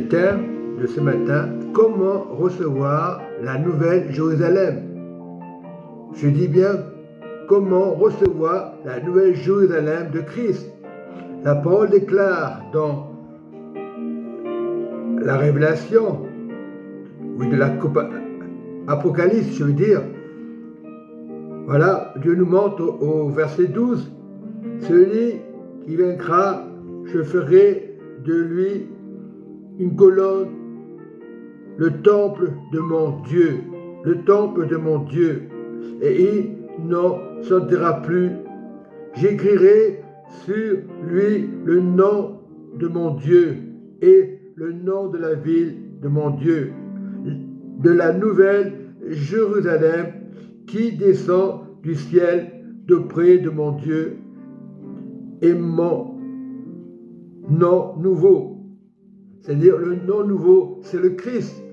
thème de ce matin, comment recevoir la nouvelle Jérusalem. Je dis bien, comment recevoir la nouvelle Jérusalem de Christ. La parole déclare dans la Révélation, ou de l'Apocalypse, je veux dire, voilà, Dieu nous montre au verset 12, celui qui vaincra, je ferai de lui une colonne, le temple de mon Dieu, le temple de mon Dieu, et il n'en sortira plus. J'écrirai sur lui le nom de mon Dieu et le nom de la ville de mon Dieu, de la nouvelle Jérusalem qui descend du ciel d'auprès de mon Dieu, et mon nom nouveau. C'est-à-dire le nom nouveau, c'est le Christ.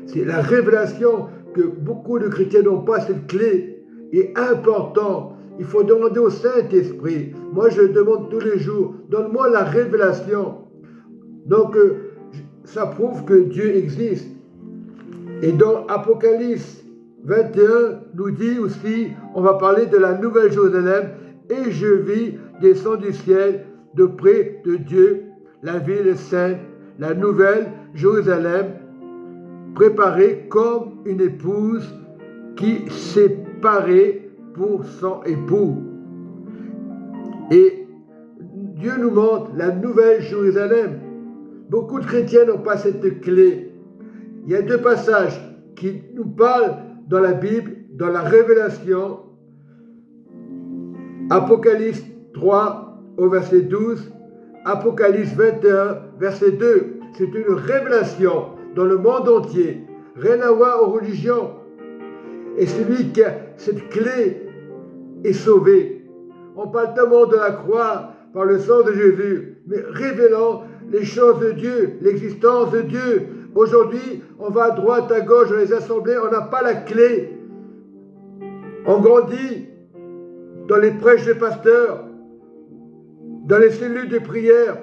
C'est la révélation que beaucoup de chrétiens n'ont pas, cette clé est importante. Il faut demander au Saint-Esprit. Moi, je demande tous les jours, donne-moi la révélation. Donc, ça prouve que Dieu existe. Et dans Apocalypse 21, nous dit aussi, on va parler de la nouvelle Jérusalem, et je vis descendre du ciel de près de Dieu, la ville sainte, la nouvelle Jérusalem, préparée comme une épouse qui s'est parée pour son époux. Et Dieu nous montre la nouvelle Jérusalem. Beaucoup de chrétiens n'ont pas cette clé. Il y a deux passages qui nous parlent dans la Bible, dans la Révélation. Apocalypse 3 au verset 12, Apocalypse 21 verset 2. C'est une révélation dans le monde entier. Rien à voir aux religions. Et celui qui a cette clé est sauvé. On parle tellement de la croix par le sang de Jésus, mais révélant les choses de Dieu, l'existence de Dieu. Aujourd'hui, on va à droite, à gauche dans les assemblées, on n'a pas la clé. On grandit dans les prêches des pasteurs, dans les cellules de prière.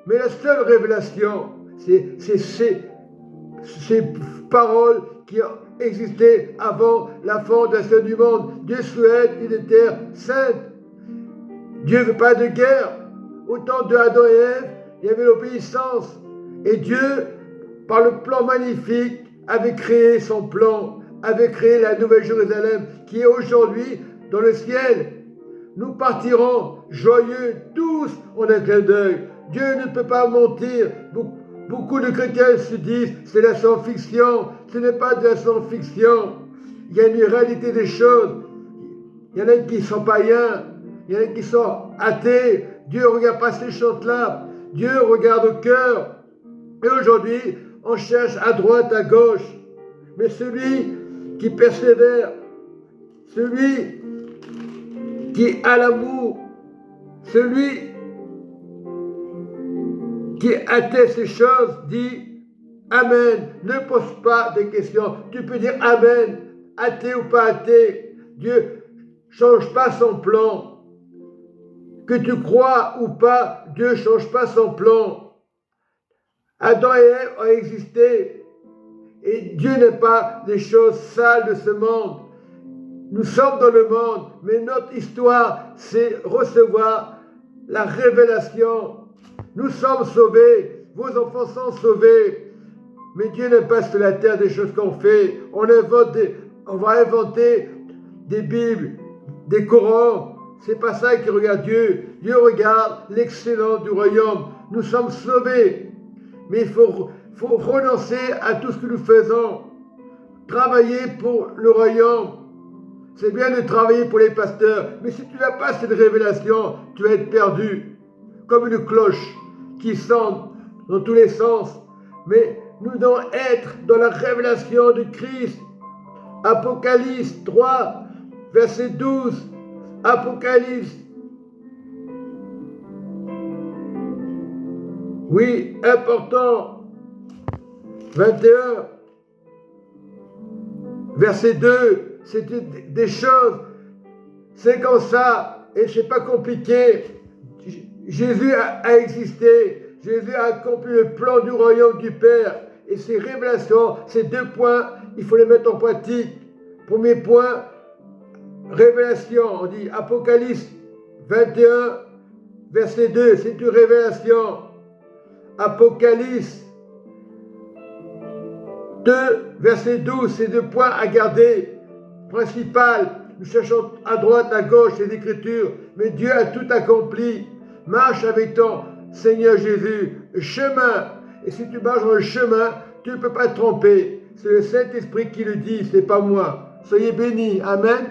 Mais la seule révélation, c'est ces paroles qui ont existé avant la fondation du monde. Dieu souhaite une terre sainte. Dieu ne veut pas de guerre. Au temps de Adam et Ève, il y avait l'obéissance. Et Dieu, par le plan magnifique, avait créé son plan, avait créé la nouvelle Jérusalem qui est aujourd'hui dans le ciel. Nous partirons joyeux tous en un clin d'œil. Dieu ne peut pas mentir. Beaucoup de chrétiens se disent c'est la science-fiction. Ce n'est pas de la science-fiction. Il y a une réalité des choses. Il y en a qui sont païens. Il y en a qui sont athées. Dieu ne regarde pas ces choses-là. Dieu regarde au cœur. Et aujourd'hui, on cherche à droite, à gauche. Mais celui qui persévère, celui qui a l'amour, celui qui atteste ces choses, dit Amen. Ne pose pas de questions. Tu peux dire Amen, athée ou pas athée. Dieu ne change pas son plan. Que tu crois ou pas, Dieu ne change pas son plan. Adam et Ève ont existé. Et Dieu n'est pas des choses sales de ce monde. Nous sommes dans le monde, mais notre histoire, c'est recevoir la révélation. Nous sommes sauvés, vos enfants sont sauvés. Mais Dieu n'est pas sur la terre des choses qu'on fait. On va inventer des Bibles, des Corans. C'est pas ça qui regarde Dieu. Dieu regarde l'excellence du royaume. Nous sommes sauvés. Mais il faut renoncer à tout ce que nous faisons. Travailler pour le royaume. C'est bien de travailler pour les pasteurs, mais si tu n'as pas cette révélation, tu vas être perdu, comme une cloche qui sonne dans tous les sens. Mais nous devons être dans la révélation de Christ. Apocalypse 3, verset 12. Apocalypse. Oui, important. 21, verset 2. C'est des choses, c'est comme ça, et c'est pas compliqué. Jésus a existé, Jésus a accompli le plan du royaume du Père. Et ces révélations, ces 2 points, il faut les mettre en pratique. Premier point, révélation. On dit Apocalypse 21, verset 2, c'est une révélation. Apocalypse 2, verset 12, c'est 2 points à garder. Principal, nous cherchons à droite, à gauche les Écritures, mais Dieu a tout accompli. Marche avec ton Seigneur Jésus, chemin. Et si tu marches dans le chemin, tu ne peux pas te tromper. C'est le Saint-Esprit qui le dit, ce n'est pas moi. Soyez bénis. Amen.